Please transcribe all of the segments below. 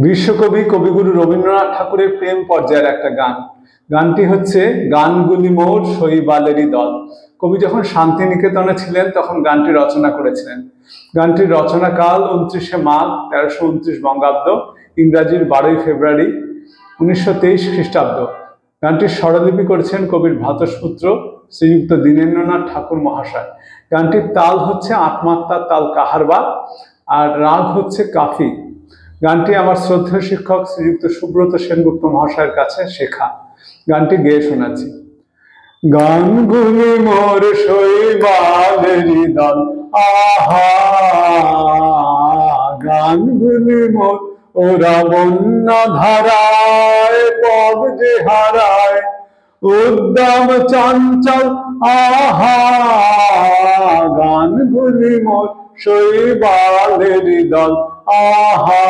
বিশ্বকবি কবিগুরু রবীন্দ্রনাথ ঠাকুরের প্রেম পর্যায়ের একটা গান। গানটি হচ্ছে গানগুলি মোর শৈবালেরই দল। কবি যখন শান্তিনিকেতনে ছিলেন তখন গানটি রচনা করেছিলেন। গানটির রচনাকাল 29শে মাঘ 1329 বঙ্গাব্দ, ইংরাজির 12ই ফেব্রুয়ারি 1923 খ্রিস্টাব্দ। গানটির স্বরলিপি করেছেন কবির ভ্রাতুষ্পুত্র শ্রীযুক্ত দীনেন্দ্রনাথ ঠাকুর মহাশয়। গানটির তাল হচ্ছে আটমাত্রার তাল কাহারবা, আর রাগ হচ্ছে কাফি। গানটি আমার শ্রদ্ধেয় শিক্ষক শ্রীযুক্ত সুব্রত সেনগুপ্ত মহাশয়ের কাছে শেখা। গানটি গেয়ে শোনাচ্ছি। গানগুলি মোর শৈবালেরই দল, আহা গানগুলি মোর ওরা বন্যা ধারায় পদ যে হারায়, উদ্দাম চঞ্চল আহা গানগুলি মোর শৈবালেরই দল, আহা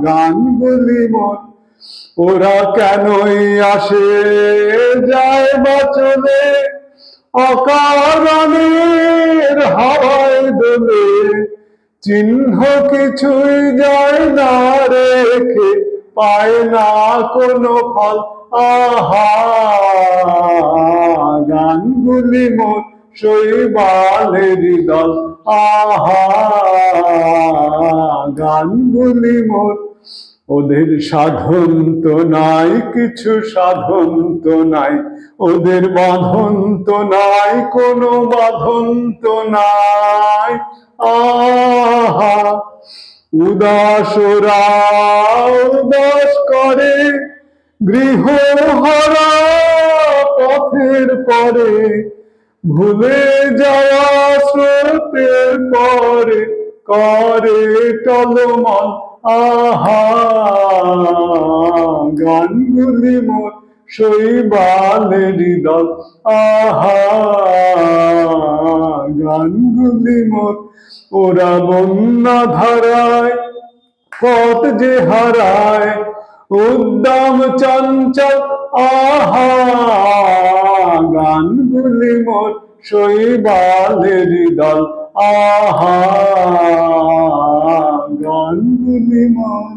গানগুলি মোর। ওরা কেনই আসে যায় বা চলে, অকারণের হাওয়ায় দোলে, চিহ্ন কিছুই যায় না রেখে, পায় না কোনো ফল, আহা গানগুলি মোর শৈবালেরই দল, আহা গানগুলি মোর। ওদের সাধন তো নাই, কিছু সাধন তো নাই, ওদের বাঁধন তো নাই, কোনো বাঁধন তো নাই, আহা উদাস ওরা উদাস করে, গৃহহারা পথের পরে, ভুলে যাওয়া স্রোতের পরে করে টলমল, আহা গানগুলি মোর শৈবালেরই দল, আহা গানগুলি মোর। ওরা বন্যা ধারায় পথ যে হারায়, উদ্দাম চঞ্চল আহা গানগুলি মোর শৈবালেরই দল, আহা গানগুলি মোর।